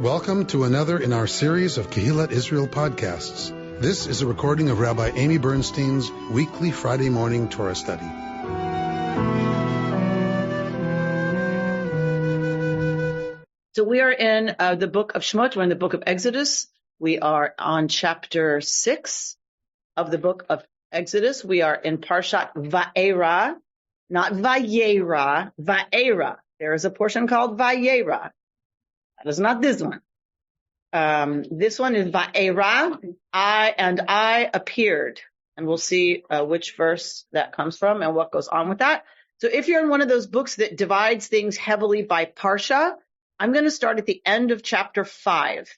Welcome to another in our series of Kehillat Israel podcasts. This is a recording of Rabbi Amy Bernstein's weekly Friday morning Torah study. So we are in the book of Shemot. We're in the book of Exodus. We are on chapter 6 of the book of Exodus. We are in Parshat Vaera, not Vayera, Vaera. There is a portion called Vayera. That is not this one. This one is Vaera, I appeared. And we'll see which verse that comes from and what goes on with that. So if you're in one of those books that divides things heavily by Parsha, I'm going to start at the end of chapter 5.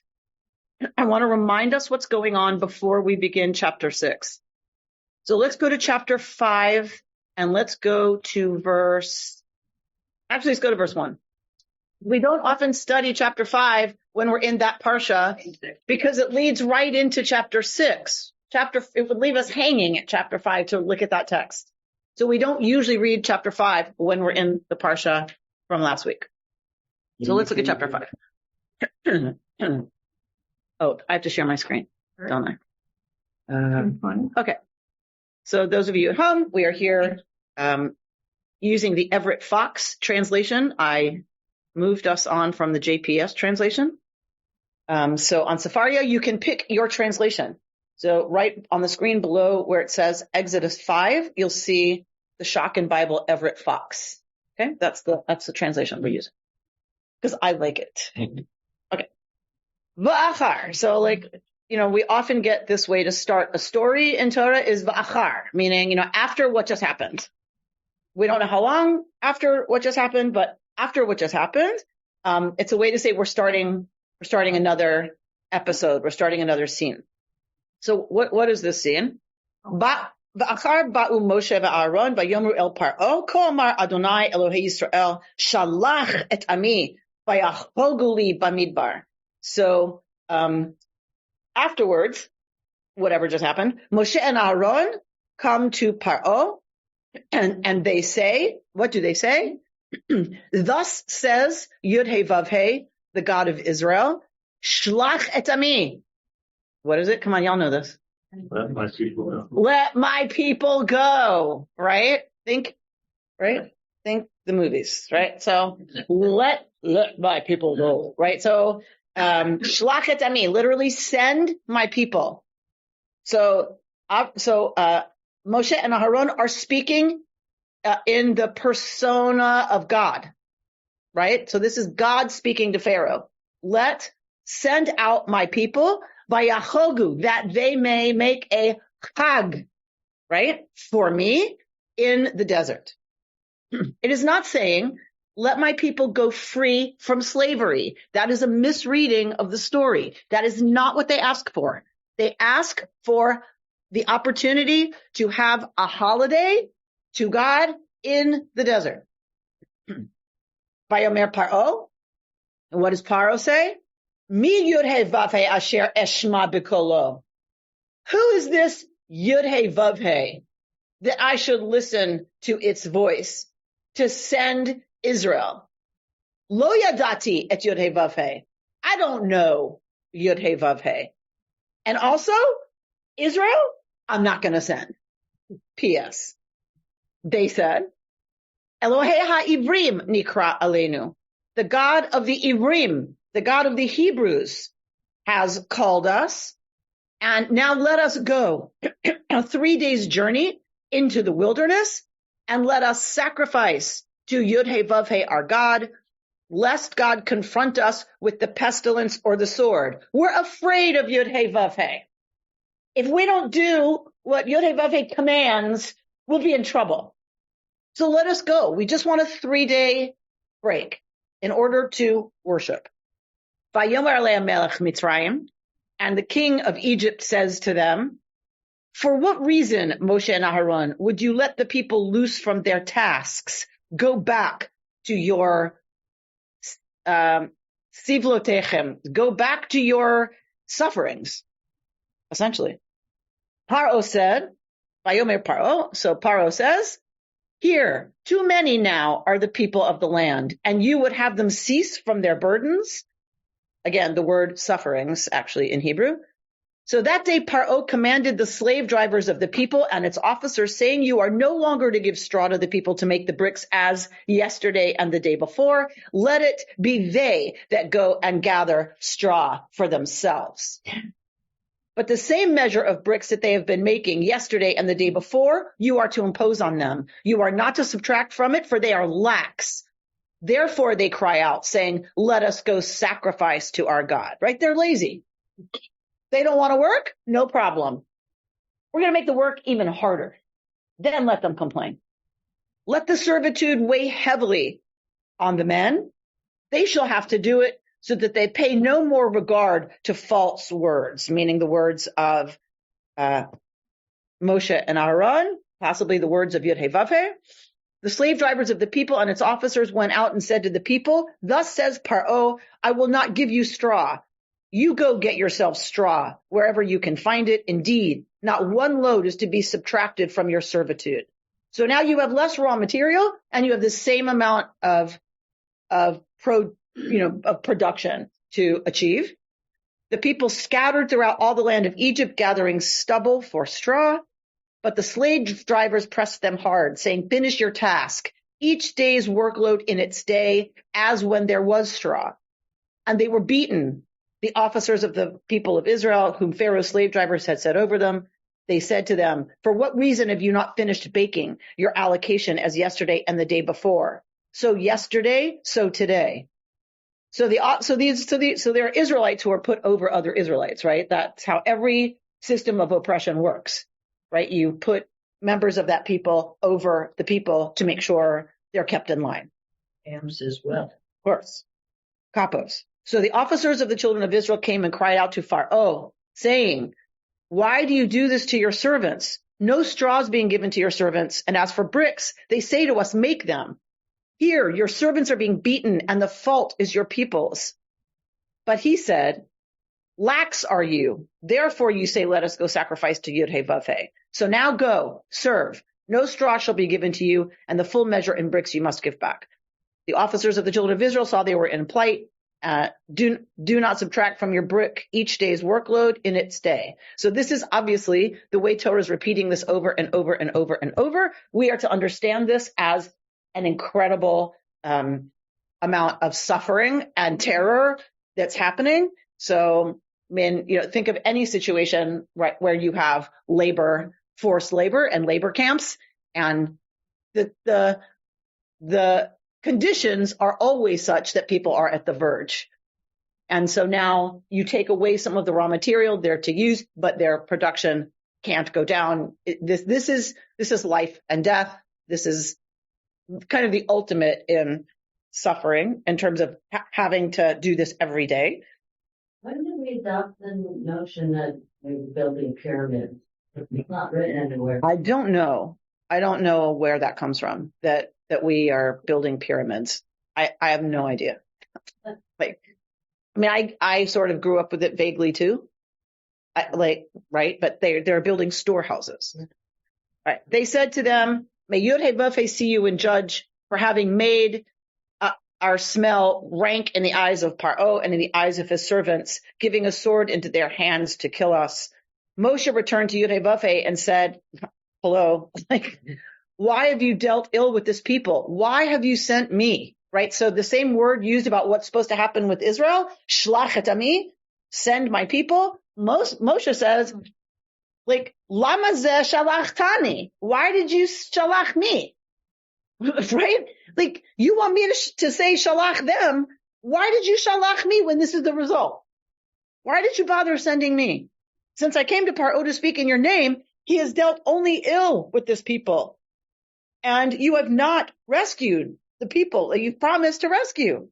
I want to remind us what's going on before we begin chapter 6. So let's go to chapter 5 and let's go to let's go to verse 1. We don't often study chapter 5 when we're in that parsha because it leads right into chapter 6. It would leave us hanging at chapter 5 to look at that text. So we don't usually read chapter 5 when we're in the parsha from last week. So let's look at chapter 5. Oh, I have to share my screen, don't I? Okay. So those of you at home, we are here using the Everett Fox translation. I moved us on from the JPS translation. So on Sefaria, you can pick your translation. So right on the screen below where it says Exodus 5, you'll see the Shotgun Bible Everett Fox. Okay, that's the translation we're using because I like it. Okay. Va'achar. So we often get this way to start a story in Torah is va'achar, meaning, after what just happened. We don't know how long after what just happened, but after what just happened, it's a way to say we're starting another episode. We're starting another scene. So what is this scene? Va'achar ba'u Moshe va'Aaron va'yomru el Paro ko amar Adonai Elohei Yisrael shalach et ami va'yachogu li bamidbar. So afterwards, whatever just happened, Moshe and Aaron come to Paro and they say, what do they say? Thus says Yud-Heh Vav-Heh, the God of Israel, Shlach et ami. What is it? Come on, y'all know this. Let my people go. Let my people go. Right? Think the movies, right? So let my people go. Right? So Shlach et ami, literally send my people. So Moshe and Aaron are speaking in the persona of God, right? So this is God speaking to Pharaoh. Send out my people by Yahogu, that they may make a chag, right? For me in the desert. It is not saying, let my people go free from slavery. That is a misreading of the story. That is not what they ask for. They ask for the opportunity to have a holiday to God in the desert. Vayomer Paro. And what does Paro say? Mi Yud-Heh Vav-Heh asher eshma b'kolo. Who is this Yud-Heh Vav-Heh that I should listen to its voice to send Israel? Lo yadati et Yud-Heh Vav-Heh. I don't know Yud-Heh Vav-Heh. And also, Israel, I'm not going to send. P.S. They said, Elohei ha'ivrim nikra aleinu. The God of the Ivrim, the God of the Hebrews, has called us. And now let us go a 3 days journey into the wilderness and let us sacrifice to Yud-Heh Vav-Heh, our God, lest God confront us with the pestilence or the sword. We're afraid of Yud-Heh Vav-Heh. If we don't do what Yud-Heh Vav-Heh commands, we'll be in trouble. So let us go. We just want a 3-day break in order to worship. Vayomer aleim melech Mitzrayim, and the king of Egypt says to them, for what reason, Moshe and Aharon, would you let the people loose from their tasks? Go back to your sivlotechem. Go back to your sufferings, essentially. Paro said, Vayomer Paro, so Paro says, here, too many now are the people of the land, and you would have them cease from their burdens? Again, the word sufferings, actually, in Hebrew. So that day, Paro commanded the slave drivers of the people and its officers, saying, you are no longer to give straw to the people to make the bricks as yesterday and the day before. Let it be they that go and gather straw for themselves. But the same measure of bricks that they have been making yesterday and the day before, you are to impose on them. You are not to subtract from it, for they are lax. Therefore they cry out, saying, let us go sacrifice to our God. Right? They're lazy. They don't want to work? No problem. We're going to make the work even harder. Then let them complain. Let the servitude weigh heavily on the men. They shall have to do it so that they pay no more regard to false words, meaning the words of Moshe and Aaron, possibly the words of Yud-Heh-Vav-Heh. The slave drivers of the people and its officers went out and said to the people, thus says Paro, I will not give you straw. You go get yourself straw wherever you can find it. Indeed, not one load is to be subtracted from your servitude. So now you have less raw material and you have the same amount of production to achieve. The people scattered throughout all the land of Egypt, gathering stubble for straw. But the slave drivers pressed them hard, saying, finish your task, each day's workload in its day, as when there was straw. And they were beaten. The officers of the people of Israel, whom Pharaoh's slave drivers had set over them, they said to them, for what reason have you not finished baking your allocation as yesterday and the day before? So yesterday, so today. So there are Israelites who are put over other Israelites, right? That's how every system of oppression works, right? You put members of that people over the people to make sure they're kept in line. Hams as well. Of course. Kapos. So the officers of the children of Israel came and cried out to Pharaoh, saying, why do you do this to your servants? No straw is being given to your servants. And as for bricks, they say to us, make them. Here, your servants are being beaten, and the fault is your people's. But he said, lax are you. Therefore you say, let us go sacrifice to Yud-Heh-Vav-Heh. So now go, serve. No straw shall be given to you, and the full measure in bricks you must give back. The officers of the children of Israel saw they were in plight. Do not subtract from your brick each day's workload in its day. So this is obviously the way Torah is repeating this over and over and over and over. We are to understand this as an incredible amount of suffering and terror that's happening. So, think of any situation, right, where you have labor, forced labor and labor camps, and the conditions are always such that people are at the verge. And so now you take away some of the raw material they're to use, but their production can't go down. This is life and death. This is kind of the ultimate in suffering in terms of having to do this every day. When did we adopt the notion that we're building pyramids? It's not written anywhere. I don't know where that comes from, that we are building pyramids. I have no idea. I sort of grew up with it vaguely too. Right? But they're building storehouses. Right. They said to them, may Yud-Heh-Vav-Heh see you and judge for having made our smell rank in the eyes of Paro and in the eyes of his servants, giving a sword into their hands to kill us. Moshe returned to Yud-Heh-Vav-Heh and said, hello, why have you dealt ill with this people? Why have you sent me? Right? So the same word used about what's supposed to happen with Israel, shlach et ami, send my people. Moshe says, lama zeh shalachtani? Why did you shalach me? Right? You want me to say shalach them. Why did you shalach me when this is the result? Why did you bother sending me? Since I came to Paro to speak in your name, he has dealt only ill with this people. And you have not rescued the people that you've promised to rescue.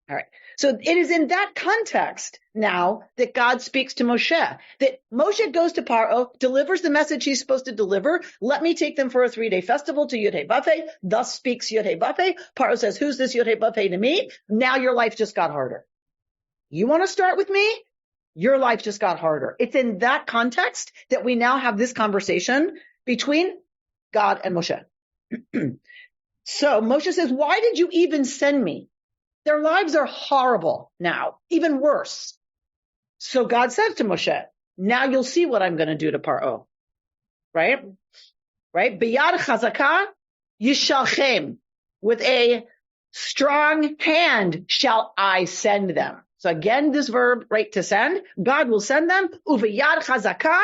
All right. So it is in that context now that God speaks to Moshe, that Moshe goes to Paro, delivers the message he's supposed to deliver. Let me take them for a 3-day festival to Yud-Heh-Vav-Heh. Thus speaks Yud-Heh-Vav-Heh. Paro says, who's this Yud-Heh-Vav-Heh to me? Now your life just got harder. You want to start with me? Your life just got harder. It's in that context that we now have this conversation between God and Moshe. So Moshe says, why did you even send me? Their lives are horrible now, even worse. So God said to Moshe, now you'll see what I'm going to do to Paro. Right? Biyad chazakah yishalchem. With a strong hand shall I send them. So again, this verb, right, to send. God will send them. Uviyad chazakah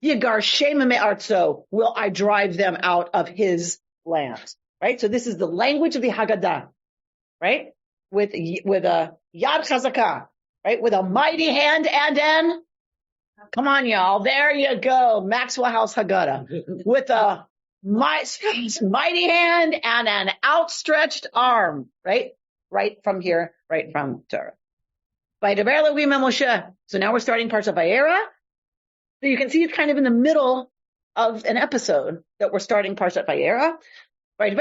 yigarshem me'artzo. Will I drive them out of his land. Right? So this is the language of the Haggadah. Right? With a yad chazakah. Right? With a mighty hand and an, come on, y'all. There you go. Maxwell House Haggadah. With a mighty hand and an outstretched arm. Right? Right from here, right from Torah. So now we're starting parts of Vaera. So you can see it's kind of in the middle of an episode that we're starting parts of Vaera. God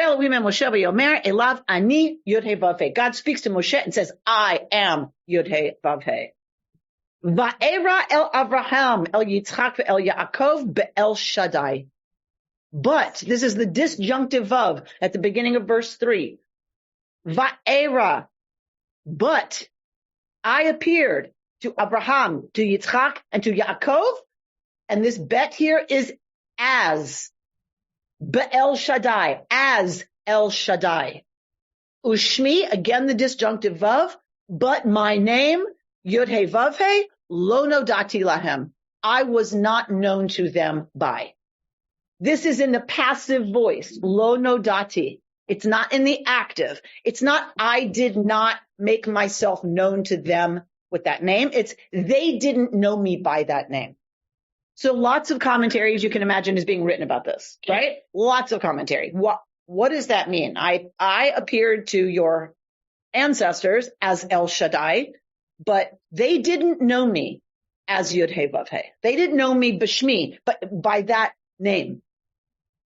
speaks to Moshe and says, I am Yud-Heh Vav-Heh. Vaera el Avraham, el Yitzchak, el Yaakov, be'el Shaddai. But, this is the disjunctive Vav at the beginning of verse 3. Vaera, but I appeared to Abraham, to Yitzchak, and to Yaakov, and this bet here is as. Be'el Shaddai, as El Shaddai. Ushmi, again the disjunctive Vav, but my name, Yud-Heh Vav-Heh, lo nodati lahem. I was not known to them by. This is in the passive voice, lo nodati. It's not in the active. It's not, I did not make myself known to them with that name. It's, they didn't know me by that name. So lots of commentary, as you can imagine, is being written about this, right? Lots of commentary. What does that mean? I appeared to your ancestors as El Shaddai, but they didn't know me as Yud-Heh Vav-Heh. They didn't know me b'shmi, but by that name.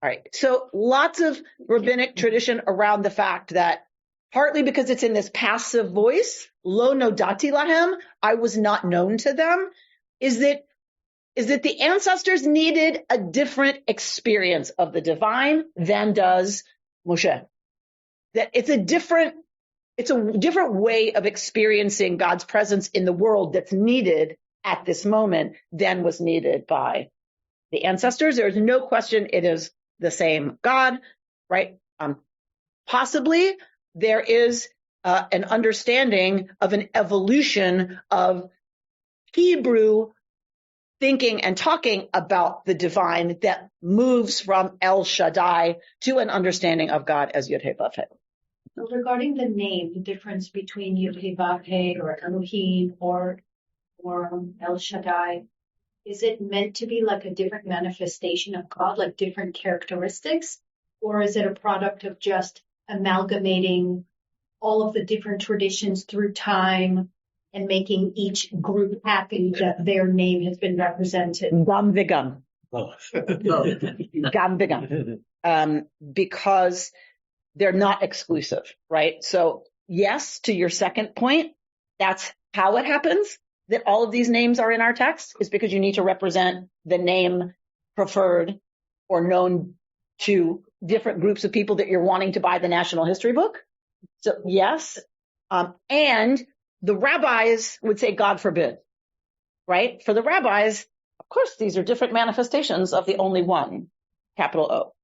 All right. So lots of rabbinic tradition around the fact that partly because it's in this passive voice, lo nodati lahem, I was not known to them, is that the ancestors needed a different experience of the divine than does Moshe. That it's a different way of experiencing God's presence in the world that's needed at this moment than was needed by the ancestors. There's no question it is the same God, right? Possibly there is an understanding of an evolution of Hebrew thinking and talking about the divine that moves from El Shaddai to an understanding of God as Yud-Heh Vav-Heh. So regarding the name, the difference between Yud-Heh Vav-Heh or Elohim or El Shaddai, is it meant to be like a different manifestation of God, like different characteristics? Or is it a product of just amalgamating all of the different traditions through time and making each group happy that their name has been represented? Gam v'gam. Gam v'gam. Because they're not exclusive, right? So yes, to your second point, that's how it happens that all of these names are in our text, is because you need to represent the name preferred or known to different groups of people that you're wanting to buy the National History book. So yes, and the rabbis would say, God forbid, right? For the rabbis, of course, these are different manifestations of the only one, capital O,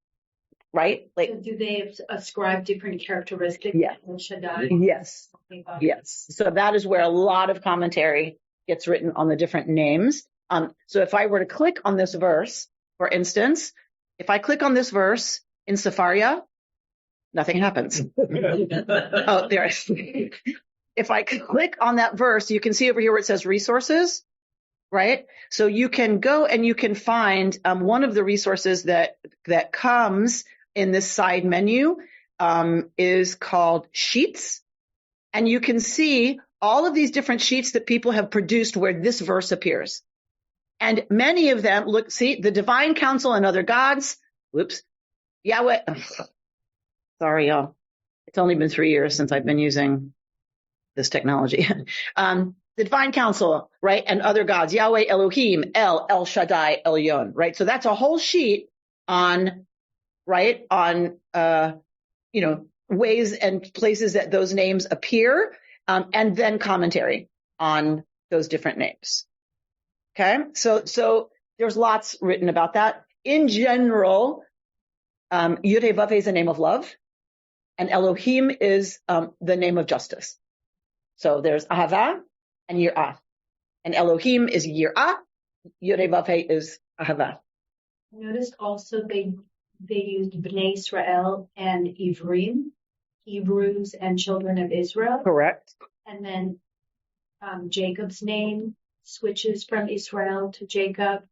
right? Like, So do they ascribe different characteristics? Yeah. El Shaddai? yes, yes. So that is where a lot of commentary gets written on the different names. So if I were to click on this verse, for instance, if I click on this verse in Sefaria, nothing happens. Oh, there. If I click on that verse, you can see over here where it says resources, right? So you can go and you can find one of the resources that comes in this side menu is called Sheets. And you can see all of these different sheets that people have produced where this verse appears. And many of them, look, see, the divine council and other gods, whoops, Yahweh, sorry, y'all. It's only been 3 years since I've been using this technology. The divine council, right, and other gods, Yahweh, Elohim, El Shaddai, Elyon, right? So that's a whole sheet on ways and places that those names appear, and then commentary on those different names. Okay, so there's lots written about that. In general, Yud-Heh-Vav-Heh is the name of love, and Elohim is the name of justice. So there's Ahava and Yir'ah, and Elohim is Yir'ah, Yud-Heh-Vav-Heh is Ahava. I noticed also they used Bnei Israel and Ivrim, Hebrews and children of Israel. Correct. And then Jacob's name switches from Israel to Jacob.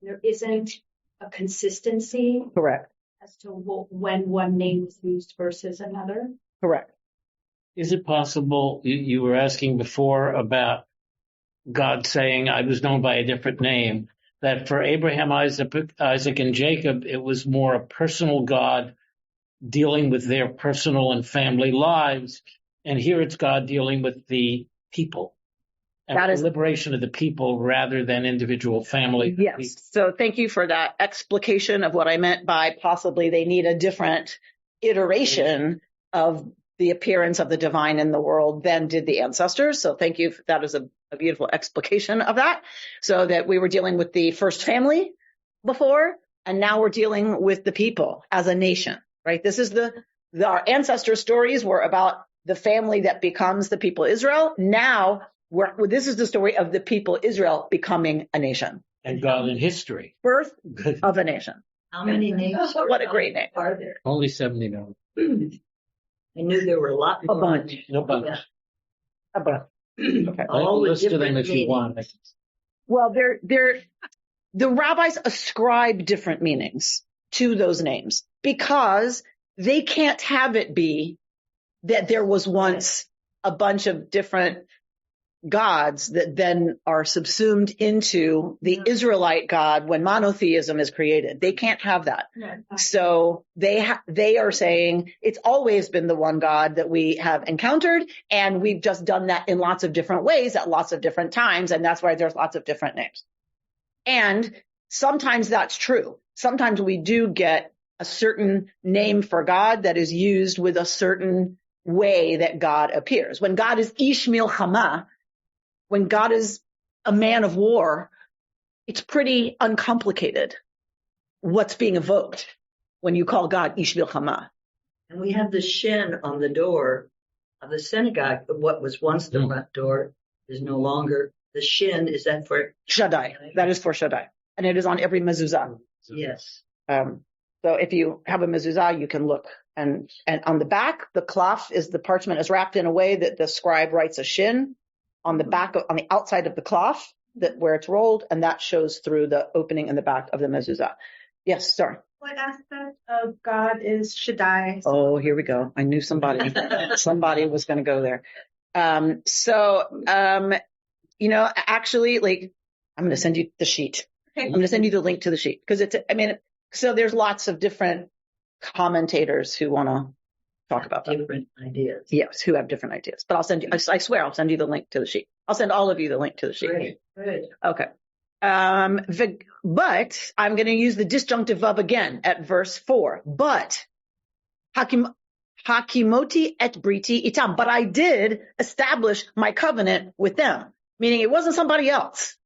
There isn't a consistency Correct. as to when one name was used versus another. Correct. Is it possible, you were asking before about God saying, I was known by a different name, that for Abraham, Isaac, and Jacob, it was more a personal God dealing with their personal and family lives, and here it's God dealing with the people. And That is the liberation of the people rather than individual family. Yes. people. So thank you for that explication of what I meant by possibly they need a different iteration of the appearance of the divine in the world than did the ancestors. So thank you. That is a beautiful explication of that. So that we were dealing with the first family before, and now we're dealing with the people as a nation, right? This is our ancestor stories were about the family that becomes the people Israel. Now this is the story of the people Israel becoming a nation. And God in history. Birth of a nation. How many names? What a great name. Are there? Only 79. I knew there were a lot A more. bunch. No bunch. A bunch. Okay. I can All with list them different if you meanings. want. Well, the rabbis ascribe different meanings to those names because they can't have it be that there was once a bunch of different gods that then are subsumed into the Israelite God when monotheism is created. They can't have that. So they are saying it's always been the one God that we have encountered, and we've just done that in lots of different ways at lots of different times, and that's why there's lots of different names. And sometimes that's true. Sometimes we do get a certain name for God that is used with a certain way that God appears. When God is Ish Milchama, when God is a man of war, it's pretty uncomplicated what's being evoked when you call God Ish Milchama. And we have the shin on the door of the synagogue. What was once the front door is no longer. The shin, is that for? Shaddai. That is for Shaddai. And it is on every mezuzah. Yes. So if you have a mezuzah, you can look. And on the back, the cloth is the parchment is wrapped in a way that the scribe writes a shin on the back on the outside of the cloth where it's rolled, and that shows through the opening in the back of the mezuzah. Yes, sorry. What aspect of God is Shaddai? Oh, here we go. I knew somebody was going to go there. Actually, like, I'm going to send you the sheet. Okay. I'm going to send you the link to the sheet because so there's lots of different commentators who want to talk about that. Different ideas. Yes, who have different ideas. But I'll send you, I swear I'll send you the link to the sheet. I'll send all of you the link to the sheet. Great. Good. Okay. But I'm going to use the disjunctive of again at verse 4. But hakimoti et briti itam. But I did establish my covenant with them, meaning it wasn't somebody else,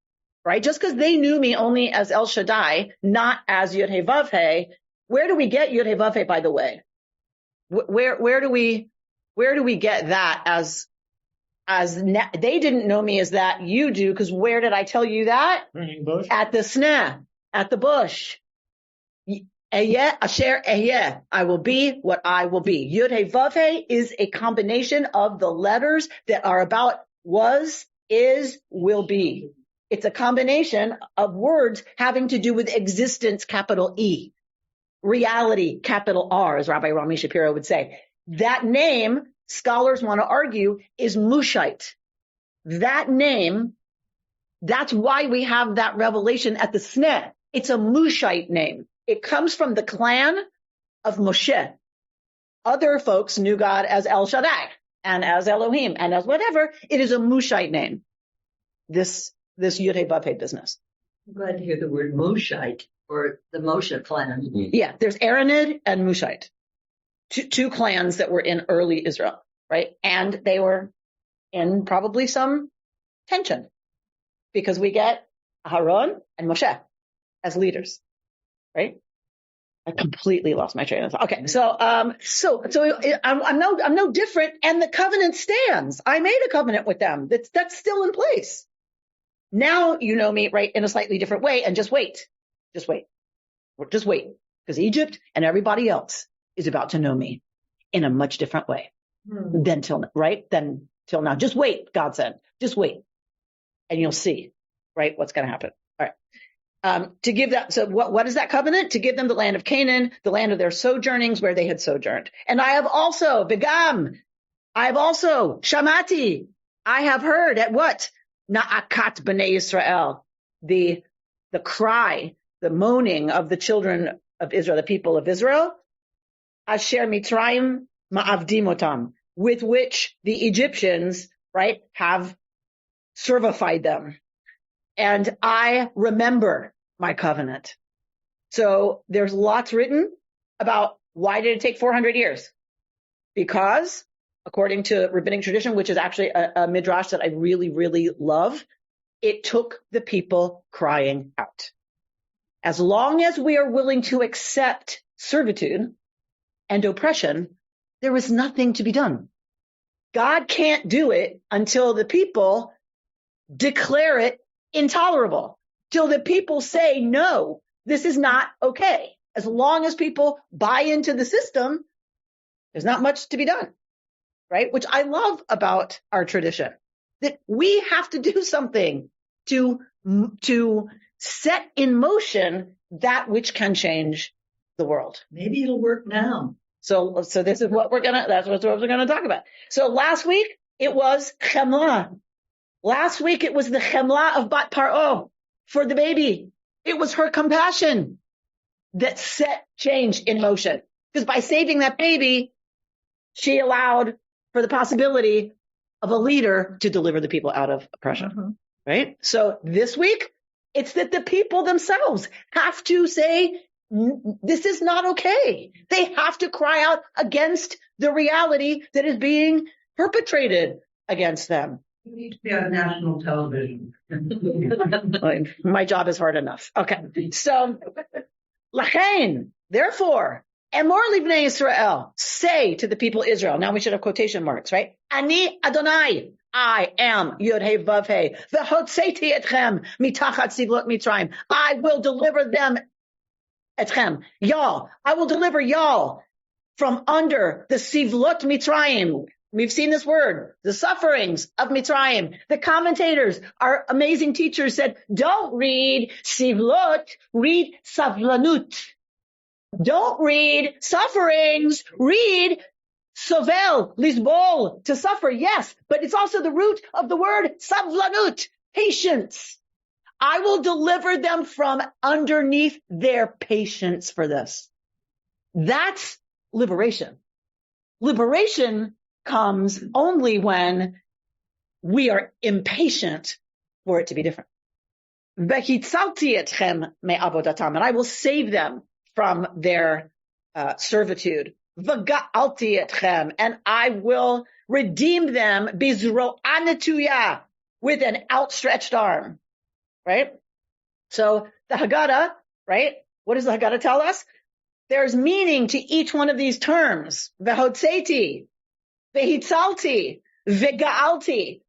right? Just because they knew me only as El Shaddai, not as Yud-Heh-Vav-Heh. Where do we get Yud-Heh-Vav-Heh, by the way? Where do we get that as they didn't know me as that, you do, because where did I tell you that? Bush. At the sneh, at the bush. Ehyeh asher ehyeh, I will be what I will be. Yud-Heh-Vav-Heh is a combination of the letters that are about was, is, will be. It's a combination of words having to do with existence, capital E. Reality, capital R, as Rabbi Rami Shapiro would say. That name, scholars want to argue, is Mushite. That name, that's why we have that revelation at the Sneh. It's a Mushite name. It comes from the clan of Moshe. Other folks knew God as El Shaddai and as Elohim and as whatever. It is a Mushite name. This Yud-Heh-Vav-Heh business. I'm glad to hear the word Moshite or the Moshe clan. Yeah, there's Aaronid and Mushite. two clans that were in early Israel, right? And they were in probably some tension because we get Aaron and Moshe as leaders, right? I completely lost my train of thought. Okay, so I'm no different, and the covenant stands. I made a covenant with them. That's still in place. Now you know me, right, in a slightly different way, and just wait, because Egypt and everybody else is about to know me in a much different way than till now. Just wait, God said, just wait, and you'll see, right, what's going to happen. All right. To give that, so what is that covenant? To give them the land of Canaan, the land of their sojournings where they had sojourned. And I have also, Shamati, I have heard at what? Na'akat b'nei Yisrael, the cry, the moaning of the children of Israel, the people of Israel, Asher Mitzrayim ma'avdim otam, with which the Egyptians, right, have servified them. And I remember my covenant. So there's lots written about why did it take 400 years? Because according to rabbinic tradition, which is actually a midrash that I really, really love, it took the people crying out. As long as we are willing to accept servitude and oppression, there is nothing to be done. God can't do it until the people declare it intolerable, till the people say, no, this is not okay. As long as people buy into the system, there's not much to be done, right? Which I love about our tradition, that we have to do something to set in motion that which can change the world. Maybe it'll work now. So this is what that's what we're gonna talk about. So last week it was Chemla. Last week it was the Chemla of Bat Paro for the baby. It was her compassion that set change in motion. Because by saving that baby, she allowed for the possibility of a leader to deliver the people out of oppression. Right? So this week, it's that the people themselves have to say, this is not okay. They have to cry out against the reality that is being perpetrated against them. You need to be on national television. My job is hard enough. Okay. So, Lachain, therefore, Emor Livnei Israel, say to the people Israel. Now we should have quotation marks, right? Ani Adonai, I am Yod He Vav He, v'hotzeti etchem mitachat sivlot Mitzrayim. I will deliver them, etchem, y'all. I will deliver y'all from under the sivlot Mitzrayim. We've seen this word, the sufferings of Mitzrayim. The commentators, our amazing teachers said, don't read sivlot, read savlanut. Don't read sufferings, read sovel, lisbol, to suffer, yes, but it's also the root of the word savlanut, patience. I will deliver them from underneath their patience for this. That's liberation. Liberation comes only when we are impatient for it to be different. And I will save them from their servitude. And I will redeem them with an outstretched arm. Right? So the Haggadah, right? What does the Haggadah tell us? There's meaning to each one of these terms. Vehotzeti, vehitzalti, vega'alti.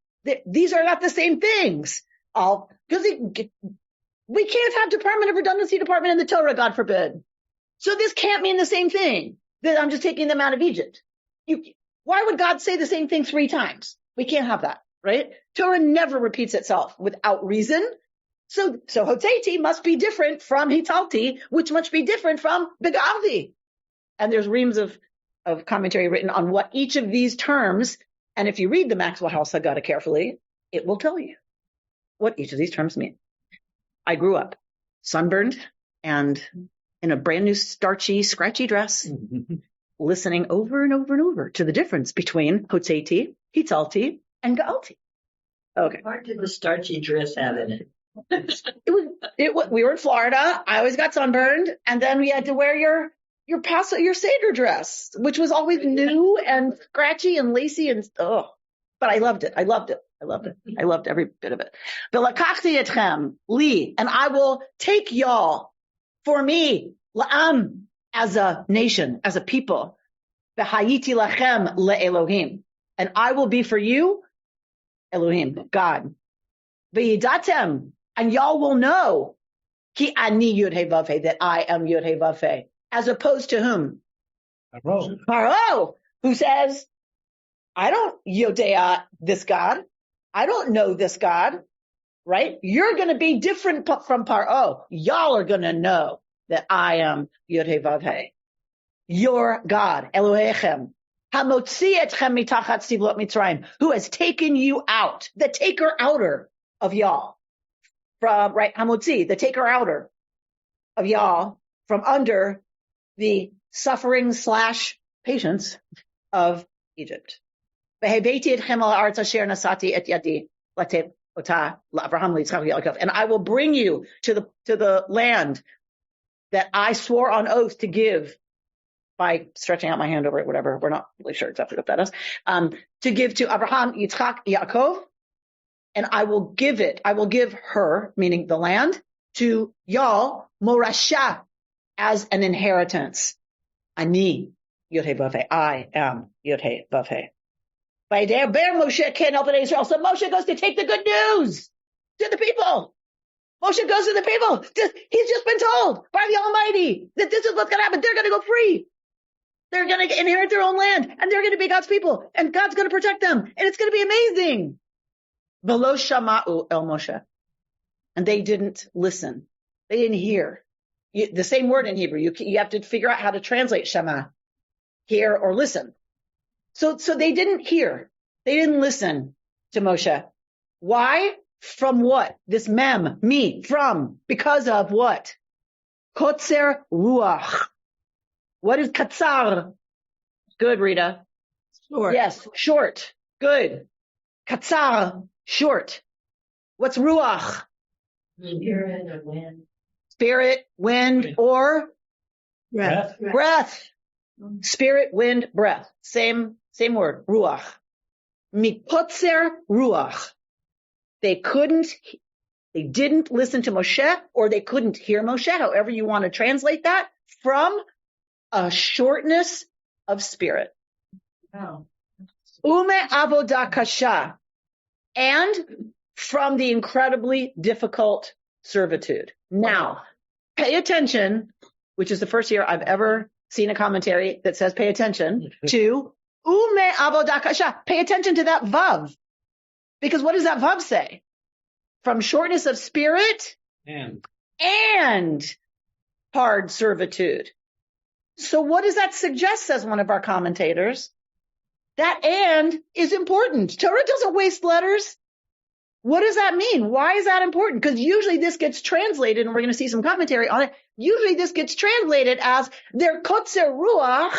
These are not the same things. Because we can't have Department of Redundancy Department in the Torah, God forbid. So this can't mean the same thing, that I'm just taking them out of Egypt. Why would God say the same thing 3 times? We can't have that, right? Torah never repeats itself without reason. So Hotzeti must be different from Hitalti, which must be different from Begalti. And there's reams of commentary written on what each of these terms, and if you read the Maxwell House Haggadah carefully, it will tell you what each of these terms mean. I grew up sunburned and in a brand new starchy, scratchy dress, listening over and over and over to the difference between Hotzeti, Hitalti, and Gaalti. Okay. What part did the starchy dress have in it? We were in Florida. I always got sunburned, and then we had to wear your your Seder dress, which was always new and scratchy and lacy and but I loved it. I loved every bit of it. V'lakachti etchem li, and I will take y'all for me, la'am, as a nation, as a people. V'hayiti lachem le'elohim, and I will be for you, Elohim, God. V'yidatem, and y'all will know, ki ani yud he vav he, that I am yud he vav he, as opposed to whom? Paro, who says, I don't yodea this God. I don't know this God, right? You're going to be different from Paro. Y'all are going to know that I am Yod He Vav He, your God, Elohechem, hamotzi etchem mitachat sivlot Mitzrayim, who has taken you out, the taker outer of y'all, from, right, hamotzi, the taker outer of y'all, from under the suffering / patience of Egypt. And I will bring you to the land that I swore on oath to give by stretching out my hand over it, whatever. We're not really sure exactly what that is. To give to Abraham, Yitzchak, Yaakov, and I will give her, meaning the land, to y'all, Morasha, as an inheritance. Ani, Yod He Vav He. I am Yod He Vav He. Moshe can't help it in Israel. So Moshe goes to take the good news to the people. Moshe goes to the people. He's just been told by the Almighty that this is what's going to happen. They're going to go free. They're going to inherit their own land, and they're going to be God's people, and God's going to protect them, and it's going to be amazing. V'lo shama'u el Moshe. And they didn't listen. They didn't hear. The same word in Hebrew. You have to figure out how to translate shema, hear or listen. So they didn't hear. They didn't listen to Moshe. Why? From what? This mem, me, from, because of what? Kotzer ruach. What is katzar? Good, Rita. Short. Yes, short. Good. Katzar, short. What's ruach? Spirit or wind. Spirit, wind, or breath. Spirit, wind, breath. Same word, ruach. Mikotzer ruach. They didn't listen to Moshe, or they couldn't hear Moshe, however you want to translate that, from a shortness of spirit. Wow. Ume avodah kasha. And from the incredibly difficult servitude. Now, pay attention, which is the first year I've ever seen a commentary that says pay attention to ume avodah kasha. Pay attention to that vav. Because what does that vav say? From shortness of spirit and hard servitude. So what does that suggest, says one of our commentators? That and is important. Torah doesn't waste letters. What does that mean? Why is that important? Because usually this gets translated, and we're going to see some commentary on it. Usually this gets translated as their kotzer ruach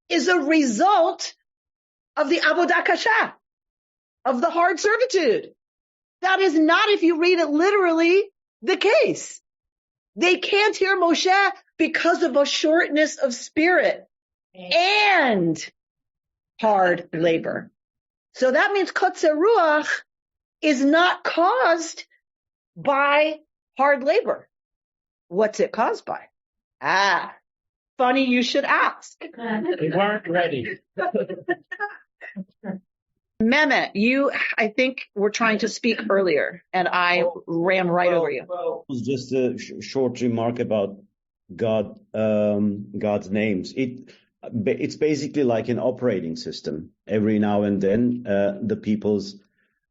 is a result of the avodah kasha, of the hard servitude. That is not, if you read it literally, the case. They can't hear Moshe because of a shortness of spirit and hard labor. So that means kotzer ruach is not caused by hard labor. What's it caused by? Funny you should ask. We weren't ready. Mehmet, I think were trying to speak earlier, and I ran right over you. Well, it was just a short remark about God's names. It's basically like an operating system. Every now and then, the people's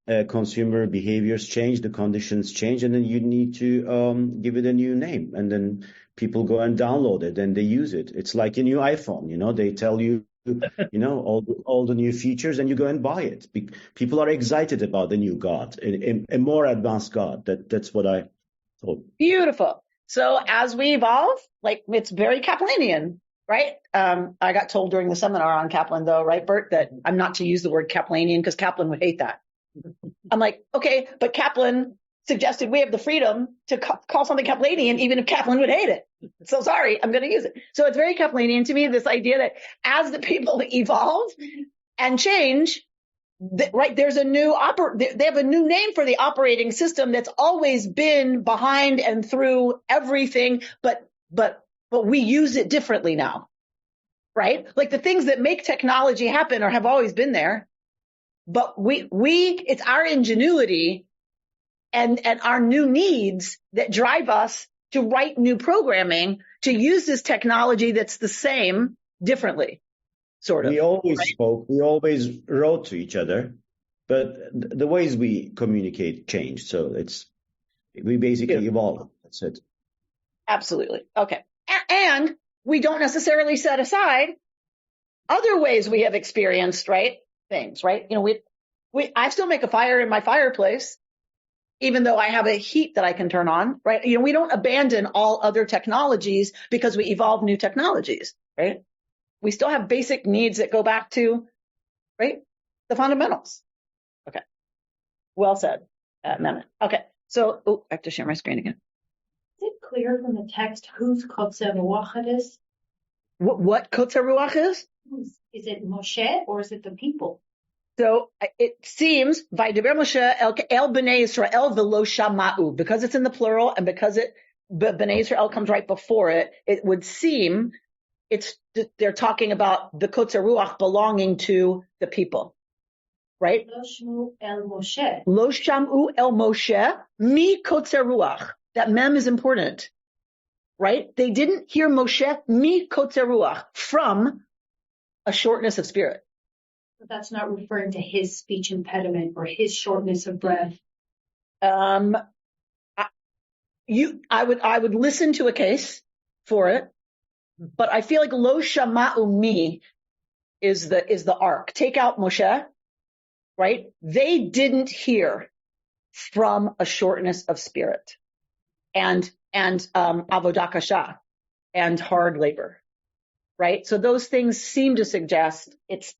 consumer behaviors change, the conditions change, and then you need to give it a new name. And then people go and download it and they use it. It's like a new iPhone, they tell you, all the new features, and you go and buy it. People are excited about the new God, a more advanced God. That's what I thought. Beautiful. So as we evolve, it's very Kaplanian, right? I got told during the seminar on Kaplan, though, right, Bert, that I'm not to use the word Kaplanian because Kaplan would hate that. I'm like, okay, but Kaplan suggested we have the freedom to call something Kaplanian, even if Kaplan would hate it. So sorry, I'm going to use it. So it's very Kaplanian to me, this idea that as the people evolve and change, right, there's a new they have a new name for the operating system that's always been behind and through everything, but we use it differently now, right? Like the things that make technology happen or have always been there, but it's our ingenuity and our new needs that drive us to write new programming to use this technology that's the same differently, sort of. We always spoke, we always wrote to each other, but the ways we communicate changed. So we basically evolved. That's it. Absolutely. Okay. And we don't necessarily set aside other ways we have experienced, right? Things, right? You know, I still make a fire in my fireplace, even though I have a heat that I can turn on, right? You know, we don't abandon all other technologies because we evolve new technologies, right? We still have basic needs that go back to, right, the fundamentals. Okay. Well said, Mehmet. Okay. So, I have to share my screen again. Is it clear from the text whose Kotzer Ruach it is? What Kotzer Ruach is? Is it Moshe or is it the people? So it seems, Vaydaber Moshe el Bnei Yisrael v'lo shama'u, because it's in the plural and because Bnei Yisrael comes right before it, it would seem they're talking about the Kotzer Ruach belonging to the people, right? Lo shmu el Moshe. Lo sham'u el Moshe mi Kotzer Ruach. That mem is important, right? They didn't hear Moshe mi Kotzer Ruach, from a shortness of spirit. But that's not referring to his speech impediment or his shortness of breath. I would listen to a case for it, but I feel like lo shama'u mi is the arc. Take out Moshe, right? They didn't hear from a shortness of spirit and avodah kasha and hard labor, right? So those things seem to suggest it's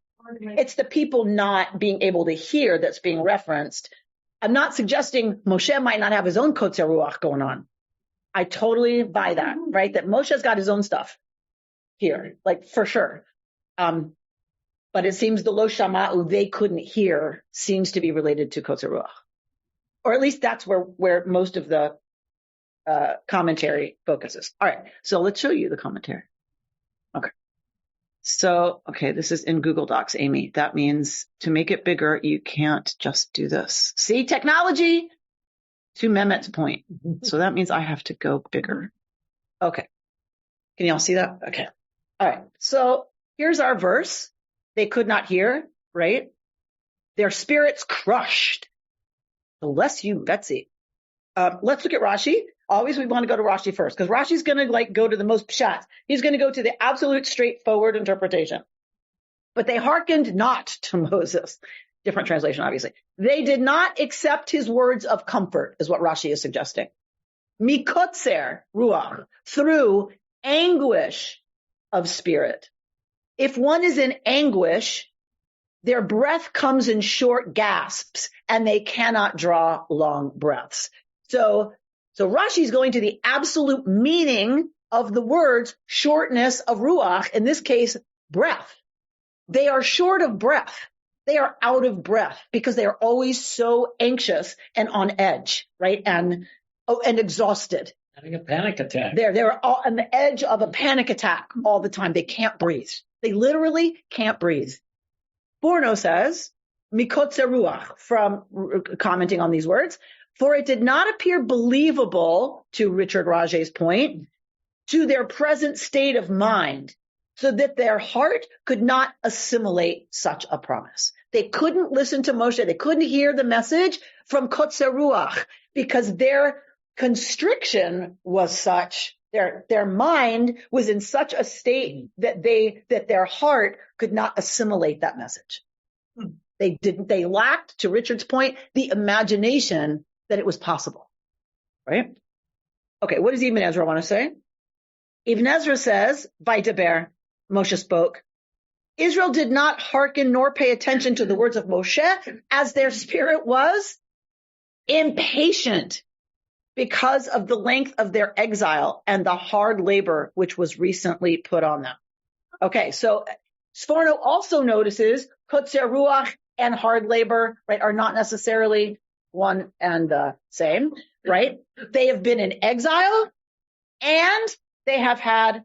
the people not being able to hear that's being referenced. I'm not suggesting Moshe might not have his own Kotzer Ruach going on. I totally buy that, right? That Moshe's got his own stuff here, like for sure. But it seems the Lo Shama'u they couldn't hear seems to be related to Kotzer Ruach. Or at least that's where most of the commentary focuses. All right, so let's show you the commentary. Okay. So, this is in Google Docs, Amy. That means to make it bigger, you can't just do this. See, technology, to Mehmet's point. So that means I have to go bigger. Okay. Can y'all see that? Okay. All right. So here's our verse. They could not hear, right? Their spirits crushed. Bless you, Betsy. Let's look at Rashi. Always we want to go to Rashi first, because Rashi's going to go to the most pshat. He's going to go to the absolute straightforward interpretation. But they hearkened not to Moses. Different translation, obviously. They did not accept his words of comfort, is what Rashi is suggesting. Mikotzer ruach, through anguish of spirit. If one is in anguish, their breath comes in short gasps, and they cannot draw long breaths. So Rashi is going to the absolute meaning of the words shortness of ruach, in this case, breath. They are short of breath. They are out of breath because they are always so anxious and on edge, right? And exhausted. Having a panic attack. They're all on the edge of a panic attack all the time. They can't breathe. They literally can't breathe. Borno says, Mikotzer ruach, from commenting on these words, for it did not appear believable, to Richard Raje's point, to their present state of mind, so that their heart could not assimilate such a promise. They couldn't listen to Moshe. They couldn't hear the message from Kotzer Ruach because their constriction was such, their mind was in such a state that their heart could not assimilate that message. They lacked, to Richard's point, the imagination that it was possible, right? Okay, what does Ibn Ezra want to say? Ibn Ezra says, Vaydaber, Moshe spoke. Israel did not hearken nor pay attention to the words of Moshe as their spirit was impatient because of the length of their exile and the hard labor which was recently put on them. Okay, so Sforno also notices kotzer ruach and hard labor, right, are not necessarily one and the same, right? They have been in exile and they have had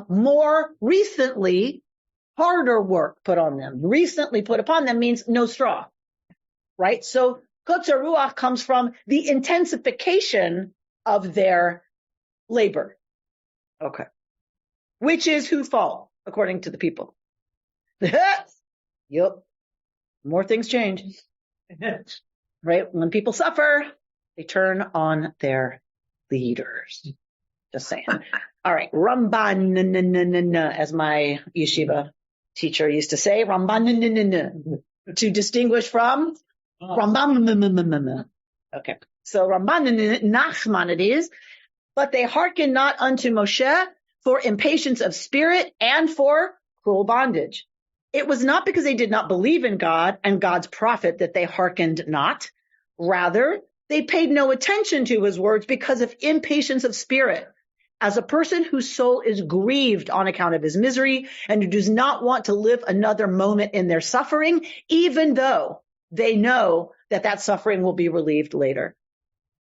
more recently harder work put on them. Recently put upon them means no straw, right? So kotzer ruach comes from the intensification of their labor. Okay. Which is whose fault, according to the people? Yep. More things change. Right? When people suffer, they turn on their leaders. Just saying. All right. Ramban, as my yeshiva teacher used to say, Ramban, to distinguish from Ramban. Okay. So Ramban, Nachman it is, but they hearken not unto Moshe for impatience of spirit and for cruel bondage. It was not because they did not believe in God and God's prophet that they hearkened not. Rather, they paid no attention to his words because of impatience of spirit. As a person whose soul is grieved on account of his misery and who does not want to live another moment in their suffering, even though they know that that suffering will be relieved later.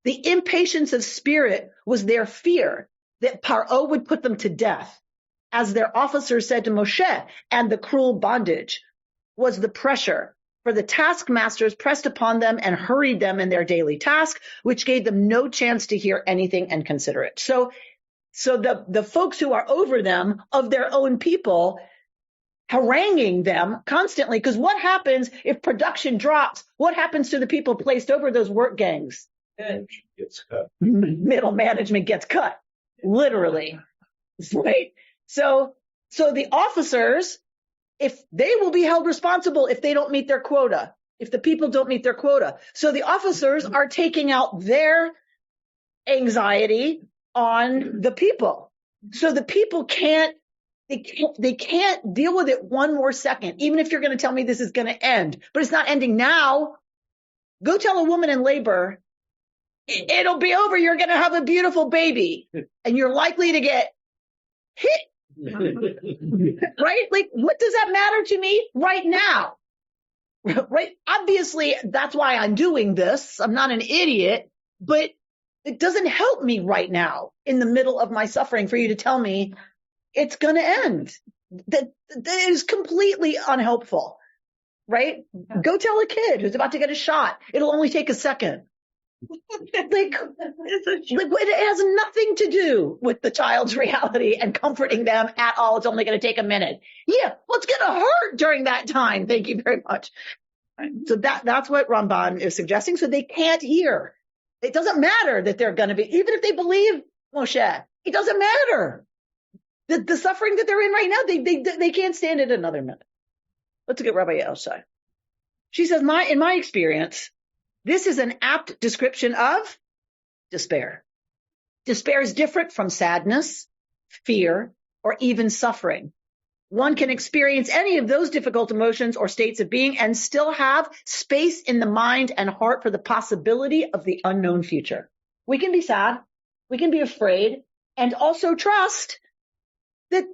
The impatience of spirit was their fear that Paro would put them to death, as their officers said to Moshe, and the cruel bondage was the pressure, for the taskmasters pressed upon them and hurried them in their daily task, which gave them no chance to hear anything and consider it. So the folks who are over them, of their own people, haranguing them constantly, because what happens if production drops? What happens to the people placed over those work gangs? Gets cut. Middle management gets cut, literally, right? So the officers, if they will be held responsible if they don't meet their quota, if the people don't meet their quota. So the officers are taking out their anxiety on the people. So the people can't deal with it one more second, even if you're going to tell me this is going to end, but it's not ending now. Go tell a woman in labor, it'll be over. You're going to have a beautiful baby and you're likely to get hit. Right? Like, what does that matter to me right now? Right? Obviously, that's why I'm doing this. I'm not an idiot, but it doesn't help me right now in the middle of my suffering for you to tell me it's going to end. That is completely unhelpful, right? Go tell a kid who's about to get a shot. It'll only take a second. Like it has nothing to do with the child's reality and comforting them at all. It's only going to take a minute. Yeah, well, it's going to hurt during that time. Thank you very much. So that's what Ramban is suggesting. So they can't hear. It doesn't matter that they're going to be, even if they believe Moshe, it doesn't matter. The suffering that they're in right now, they can't stand it another minute. Let's get Rabbi Elshai. She says, in my experience, this is an apt description of despair. Despair is different from sadness, fear, or even suffering. One can experience any of those difficult emotions or states of being and still have space in the mind and heart for the possibility of the unknown future. We can be sad, we can be afraid, and also trust that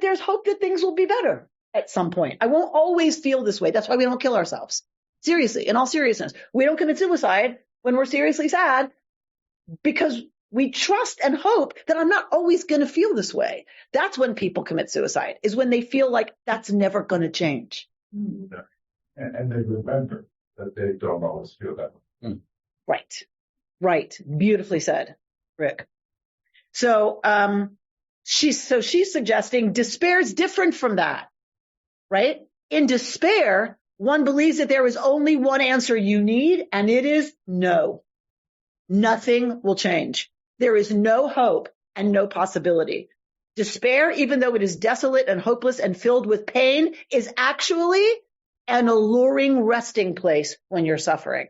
there's hope that things will be better at some point. I won't always feel this way. That's why we don't kill ourselves. Seriously, in all seriousness, we don't commit suicide when we're seriously sad because we trust and hope that I'm not always going to feel this way. That's when people commit suicide, is when they feel like that's never going to change. Yeah. And they remember that they don't always feel that way. Right. Beautifully said, Rick. So she's suggesting despair is different from that, right? In despair, one believes that there is only one answer you need, and it is no. Nothing will change. There is no hope and no possibility. Despair, even though it is desolate and hopeless and filled with pain, is actually an alluring resting place when you're suffering.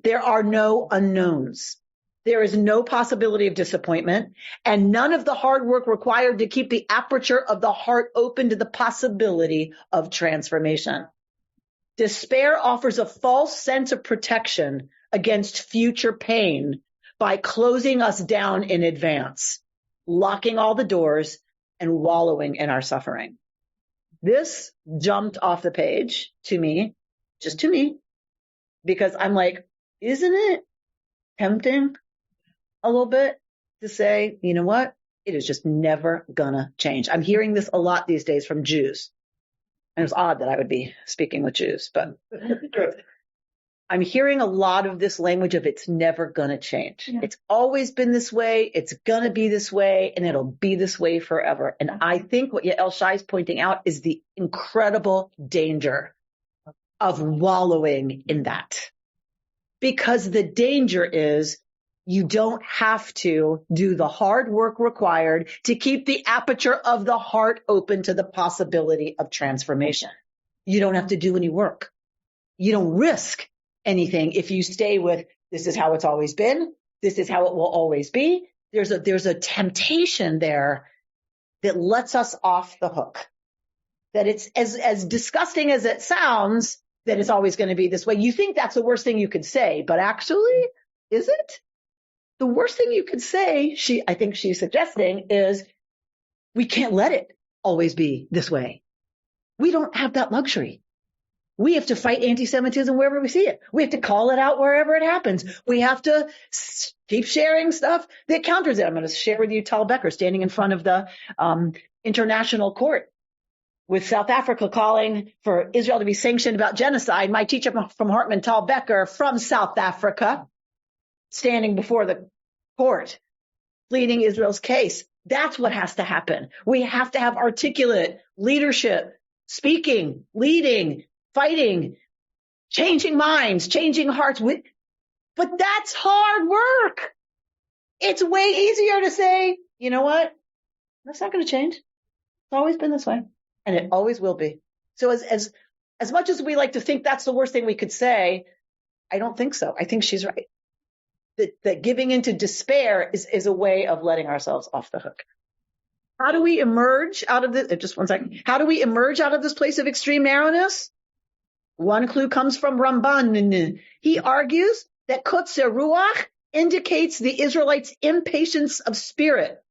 There are no unknowns. There is no possibility of disappointment, and none of the hard work required to keep the aperture of the heart open to the possibility of transformation. Despair offers a false sense of protection against future pain by closing us down in advance, locking all the doors and wallowing in our suffering. This jumped off the page to me, just to me, because I'm like, isn't it tempting a little bit to say, you know what? It is just never gonna change. I'm hearing this a lot these days from Jews. And it's odd that I would be speaking with Jews, but I'm hearing a lot of this language of it's never gonna change. Yeah. It's always been this way. It's gonna be this way, and it'll be this way forever. And I think what Yael Shai is pointing out is the incredible danger of wallowing in that. Because the danger is you don't have to do the hard work required to keep the aperture of the heart open to the possibility of transformation. You don't have to do any work. You don't risk anything if you stay with, this is how it's always been. This is how it will always be. There's a temptation there that lets us off the hook. That it's as disgusting as it sounds, that it's always going to be this way. You think that's the worst thing you could say, but actually, is it? The worst thing you could say, I think she's suggesting, is we can't let it always be this way. We don't have that luxury. We have to fight anti-Semitism wherever we see it. We have to call it out wherever it happens. We have to keep sharing stuff that counters it. I'm going to share with you Tal Becker standing in front of the international court with South Africa calling for Israel to be sanctioned about genocide. My teacher from Hartman, Tal Becker, from South Africa, standing before the court, pleading Israel's case. That's what has to happen. We have to have articulate leadership, speaking, leading, fighting, changing minds, changing hearts. But that's hard work. It's way easier to say, you know what? That's not going to change. It's always been this way, and it always will be. So as much as we like to think that's the worst thing we could say, I don't think so. I think she's right. That giving into despair is a way of letting ourselves off the hook. How do we emerge out of this? Just one second. How do we emerge out of this place of extreme narrowness? One clue comes from Ramban. He argues that kotzer ruach indicates the Israelites' impatience of spirit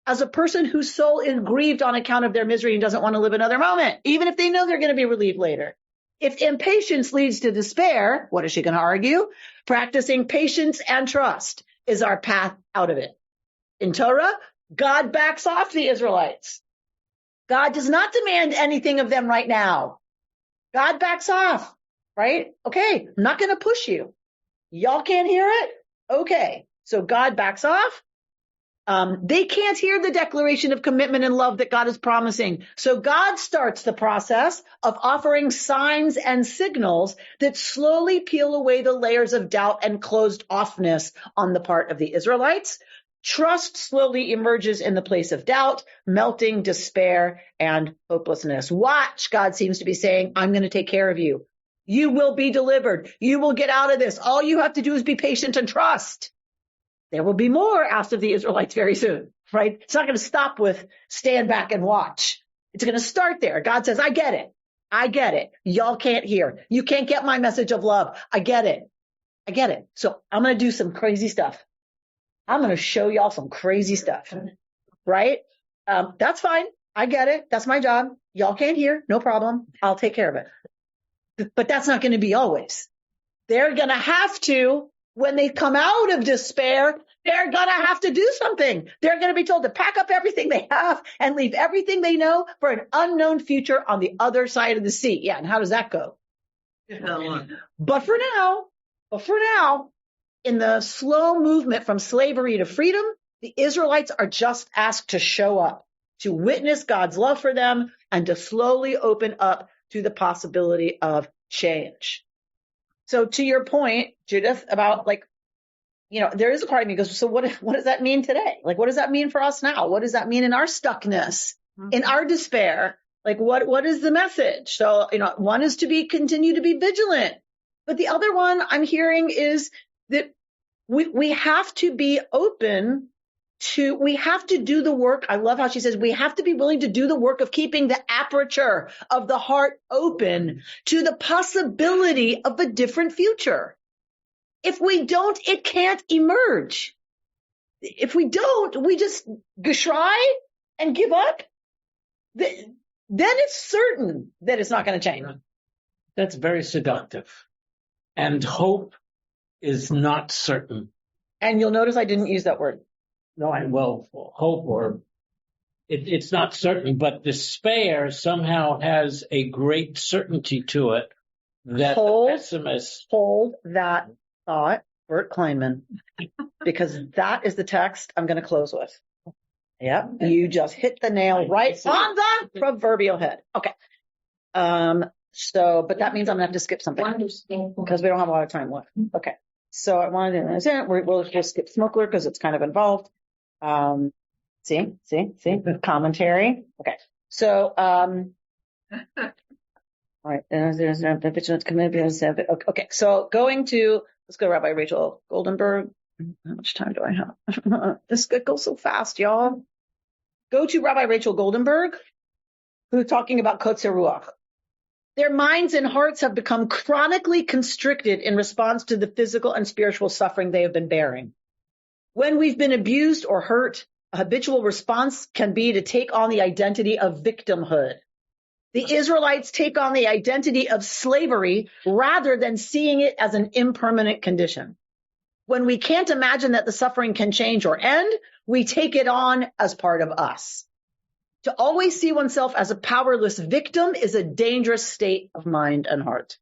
as a person whose soul is grieved on account of their misery and doesn't want to live another moment, even if they know they're going to be relieved later. If impatience leads to despair, what is she going to argue? Practicing patience and trust is our path out of it. In Torah, God backs off the Israelites. God does not demand anything of them right now. God backs off, right? Okay, I'm not going to push you. Y'all can't hear it? Okay, so God backs off. They can't hear the declaration of commitment and love that God is promising. So God starts the process of offering signs and signals that slowly peel away the layers of doubt and closed offness on the part of the Israelites. Trust slowly emerges in the place of doubt, melting despair and hopelessness. Watch, God seems to be saying, I'm going to take care of you. You will be delivered. You will get out of this. All you have to do is be patient and trust. There will be more asked of the Israelites very soon, right? It's not going to stop with stand back and watch. It's going to start there. God says, I get it. I get it. Y'all can't hear. You can't get my message of love. I get it. I get it. So I'm going to do some crazy stuff. I'm going to show y'all some crazy stuff, right? That's fine. I get it. That's my job. Y'all can't hear. No problem. I'll take care of it. But that's not going to be always. They're going to have to, when they come out of despair, they're going to have to do something. They're going to be told to pack up everything they have and leave everything they know for an unknown future on the other side of the sea. Yeah, and how does that go? But for now, in the slow movement from slavery to freedom, the Israelites are just asked to show up, to witness God's love for them, and to slowly open up to the possibility of change. So to your point, Judith, about there is a part of me goes, so what does that mean today? Like, what does that mean for us now? What does that mean in our stuckness, in our despair? Like, what is the message? So, one is to continue to be vigilant. But the other one I'm hearing is that we have to be open to, we have to do the work. I love how she says we have to be willing to do the work of keeping the aperture of the heart open to the possibility of a different future. If we don't, it can't emerge. If we don't, we just try and give up, then it's certain that it's not going to change. That's very seductive. And hope is not certain. And you'll notice I didn't use that word. No, hope or it's not certain, but despair somehow has a great certainty to it that the pessimist. Hold that thought, Bert Kleinman, because that is the text I'm going to close with. Yep, you just hit the nail right on the proverbial head. Okay. But that means I'm going to have to skip something because we don't have a lot of time left. Okay. So I wanted to understand, we'll just skip Smokler because it's kind of involved. See, commentary. Okay. So, all right. Okay. So let's go Rabbi Rachel Goldenberg. How much time do I have? This goes so fast, y'all. Go to Rabbi Rachel Goldenberg, who's talking about Kotzer Ruach. Their minds and hearts have become chronically constricted in response to the physical and spiritual suffering they have been bearing. When we've been abused or hurt, a habitual response can be to take on the identity of victimhood. The Israelites take on the identity of slavery rather than seeing it as an impermanent condition. When we can't imagine that the suffering can change or end, we take it on as part of us. To always see oneself as a powerless victim is a dangerous state of mind and heart.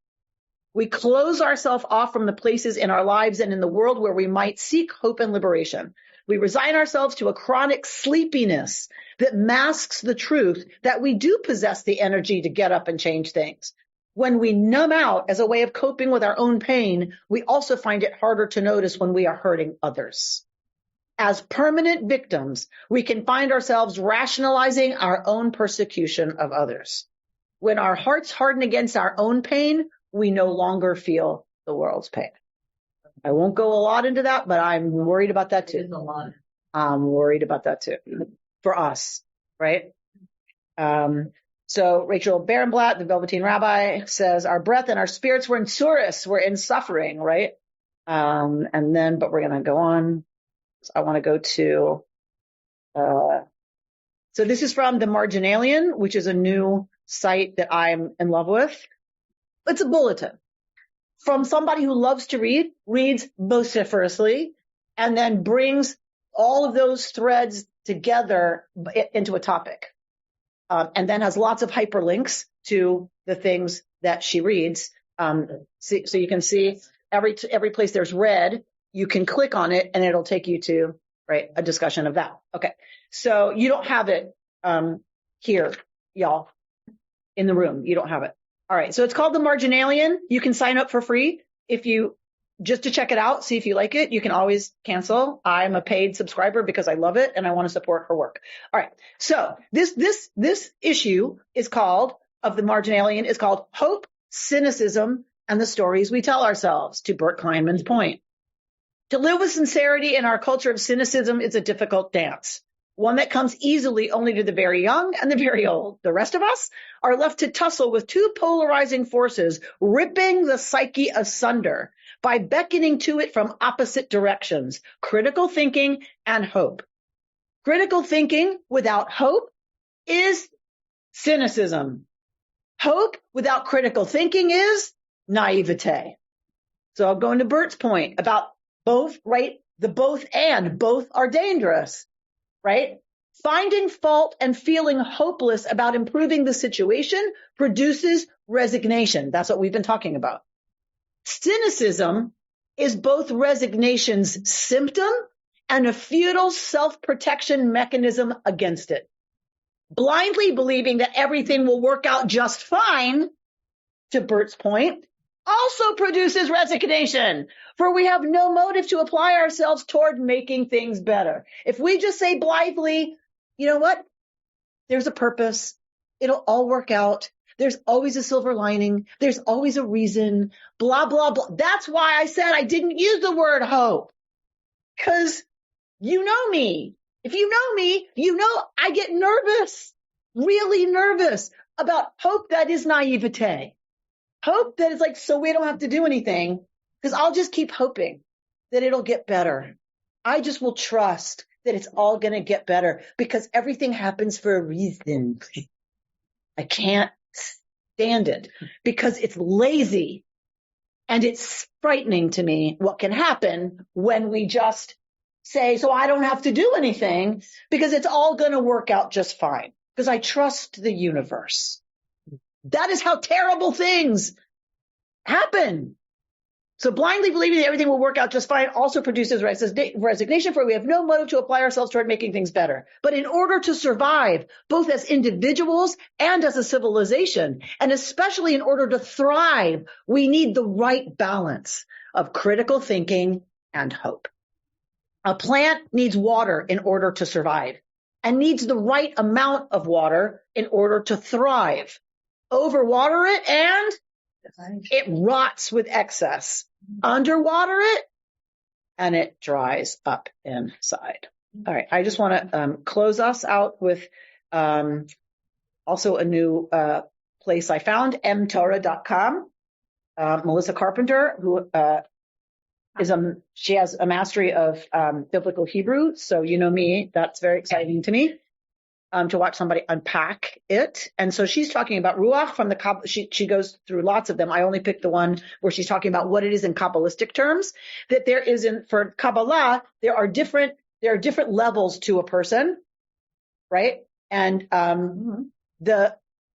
We close ourselves off from the places in our lives and in the world where we might seek hope and liberation. We resign ourselves to a chronic sleepiness that masks the truth that we do possess the energy to get up and change things. When we numb out as a way of coping with our own pain, we also find it harder to notice when we are hurting others. As permanent victims, we can find ourselves rationalizing our own persecution of others. When our hearts harden against our own pain, we no longer feel the world's pain. I won't go a lot into that, but I'm worried about that too. I'm worried about that too. For us, right? So Rachel Barenblatt, the Velveteen Rabbi, says our breath and our spirits were in surus, we're in suffering, right? But we're going to go on. So I want to go to, so this is from The Marginalian, which is a new site that I'm in love with. It's a bulletin from somebody who loves to read, reads vociferously, and then brings all of those threads together into a topic. And then has lots of hyperlinks to the things that she reads. So you can see every place there's red, you can click on it and it'll take you to, right, a discussion of that. Okay. So you don't have it, here, y'all, in the room. You don't have it. All right. So it's called The Marginalian. You can sign up for free just to check it out, see if you like it. You can always cancel. I'm a paid subscriber because I love it and I want to support her work. All right. So this issue of The Marginalian is called Hope, Cynicism, and the Stories We Tell Ourselves, to Bert Kleinman's point. To live with sincerity in our culture of cynicism is a difficult dance, one that comes easily only to the very young and the very old. The rest of us are left to tussle with two polarizing forces, ripping the psyche asunder by beckoning to it from opposite directions, critical thinking and hope. Critical thinking without hope is cynicism. Hope without critical thinking is naivete. So I'll go into Bert's point about both, right? The both are dangerous, right? Finding fault and feeling hopeless about improving the situation produces resignation. That's what we've been talking about. Cynicism is both resignation's symptom and a futile self-protection mechanism against it. Blindly believing that everything will work out just fine, to Bert's point, also produces resignation, for we have no motive to apply ourselves toward making things better. If we just say blithely, you know what? There's a purpose. It'll all work out. There's always a silver lining. There's always a reason, blah, blah, blah. That's why I said I didn't use the word hope. Because you know me. If you know me, you know I get nervous, really nervous about hope that is naivete. Hope that is like, so we don't have to do anything. because I'll just keep hoping that it'll get better. I just will trust that it's all going to get better because everything happens for a reason. I can't stand it because it's lazy and it's frightening to me what can happen when we just say, so I don't have to do anything because it's all going to work out just fine because I trust the universe. That is how terrible things happen. So blindly believing that everything will work out just fine also produces resignation, for we have no motive to apply ourselves toward making things better. But in order to survive, both as individuals and as a civilization, and especially in order to thrive, we need the right balance of critical thinking and hope. A plant needs water in order to survive and needs the right amount of water in order to thrive. Overwater it and it rots with excess. Underwater it and it dries up inside. All right. I just want to close us out with also a new place I found, mtorah.com. Melissa Carpenter, who she has a mastery of biblical Hebrew. So you know me, that's very exciting to me. To watch somebody unpack it. And so she's talking about Ruach from the Kabbalah. She goes through lots of them. I only picked the one where she's talking about what it is in Kabbalistic terms, that there is for Kabbalah, there are different levels to a person, right? And the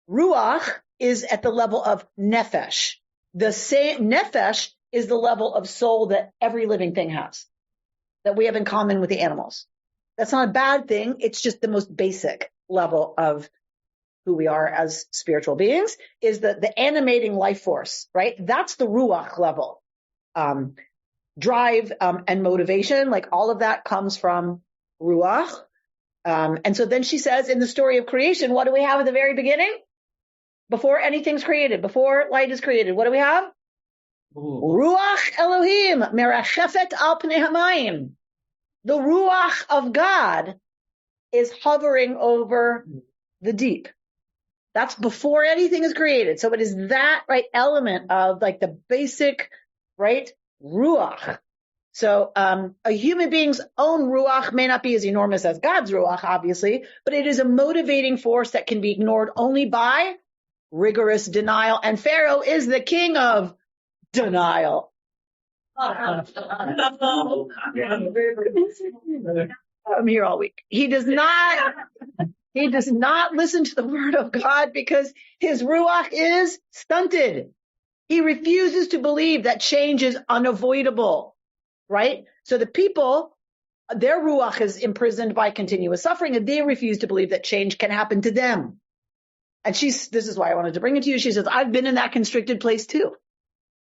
Ruach is at the level of Nefesh. The same Nefesh is the level of soul that every living thing has, that we have in common with the animals. That's not a bad thing. It's just the most basic level of who we are as spiritual beings is the animating life force, right? That's the Ruach level. Drive and motivation, like all of that comes from Ruach. And so then she says in the story of creation, what do we have at the very beginning? Before anything's created, before light is created, what do we have? Ruach Elohim, merachefet al pnei hamayim. The Ruach of God is hovering over the deep. That's before anything is created. So it is that right element of like the basic, right, Ruach. So a human being's own Ruach may not be as enormous as God's Ruach, obviously, but it is a motivating force that can be ignored only by rigorous denial. And Pharaoh is the king of denial. I'm here all week. He does not listen to the word of God because his Ruach is stunted. He refuses to believe that change is unavoidable, right? So the people, their Ruach is imprisoned by continuous suffering, and they refuse to believe that change can happen to them. And this is why I wanted to bring it to you. She says, I've been in that constricted place too.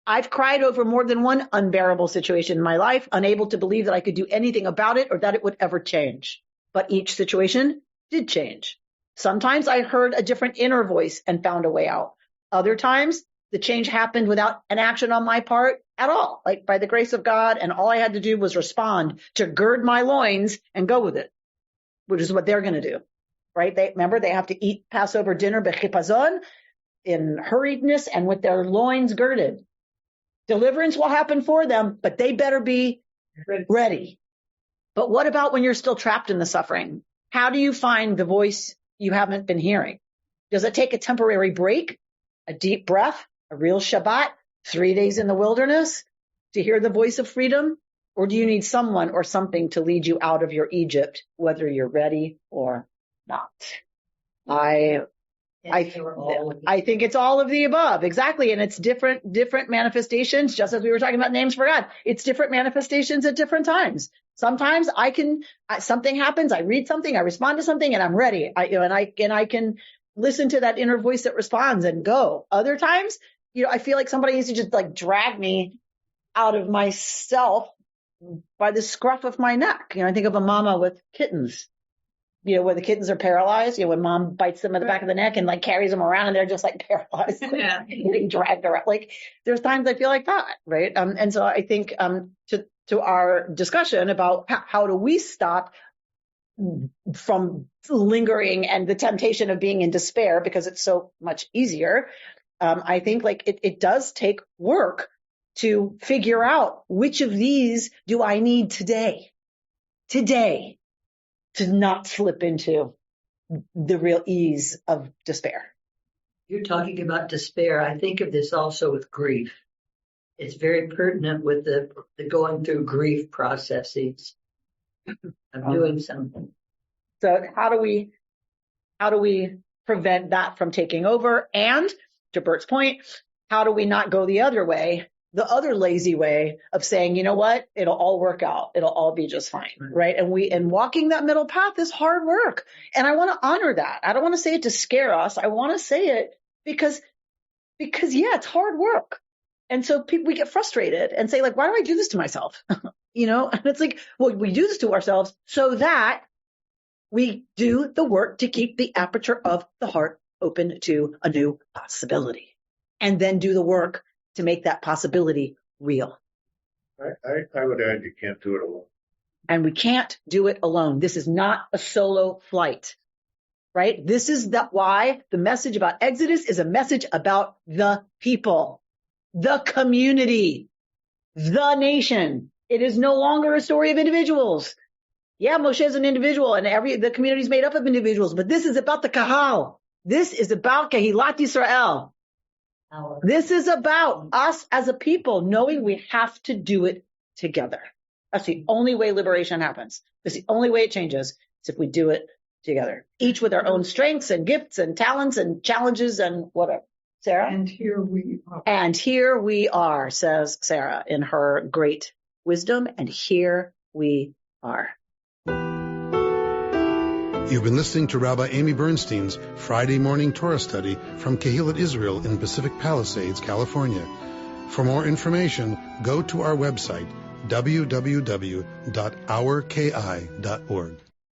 I've cried over more than one unbearable situation in my life, unable to believe that I could do anything about it or that it would ever change. But each situation did change. Sometimes I heard a different inner voice and found a way out. Other times, the change happened without an action on my part at all, like by the grace of God, and all I had to do was respond to gird my loins and go with it, which is what they're going to do, right? They have to eat Passover dinner bechipazon, in hurriedness and with their loins girded. Deliverance will happen for them, but they better be ready. But what about when you're still trapped in the suffering? How do you find the voice you haven't been hearing? Does it take a temporary break, a deep breath, a real Shabbat, 3 days in the wilderness to hear the voice of freedom? Or do you need someone or something to lead you out of your Egypt, whether you're ready or not? I think it's all of the above. Exactly. And it's different manifestations, just as we were talking about names for God. It's different manifestations at different times. Sometimes something happens, I read something, I respond to something, and I'm ready. I can listen to that inner voice that responds and go. Other times, I feel like somebody needs to just like drag me out of myself by the scruff of my neck. I think of a mama with kittens. Where the kittens are paralyzed, when mom bites them in the back of the neck and like carries them around and they're just like paralyzed, getting dragged around. Like there's times I feel like that, right? And so I think to our discussion about how do we stop from lingering and the temptation of being in despair because it's so much easier. I think like it does take work to figure out which of these do I need today, to not slip into the real ease of despair. You're talking about despair. I think of this also with grief. It's very pertinent with the going through grief processes of doing something. So how do we prevent that from taking over? And to Bert's point, how do we not go the other way, the other lazy way of saying, you know what, it'll all work out. It'll all be just fine. Right. And walking that middle path is hard work. And I want to honor that. I don't want to say it to scare us. I want to say it because yeah, it's hard work. And so we get frustrated and say, like, why do I do this to myself? And it's like, well, we do this to ourselves so that we do the work to keep the aperture of the heart open to a new possibility, and then do the work to make that possibility real. I would add you can't do it alone. And we can't do it alone. This is not a solo flight, right? This is why the message about Exodus is a message about the people, the community, the nation. It is no longer a story of individuals. Yeah, Moshe is an individual and the community is made up of individuals, but this is about the Kahal. This is about Kehilat Yisrael. This is about us as a people knowing we have to do it together. That's the only way liberation happens. That's the only way it changes, is if we do it together, each with our own strengths and gifts and talents and challenges and whatever. Sarah? And here we are. And here we are, says Sarah in her great wisdom. And here we are. You've been listening to Rabbi Amy Bernstein's Friday morning Torah study from Kehilat Israel in Pacific Palisades, California. For more information, go to our website, www.ourki.org.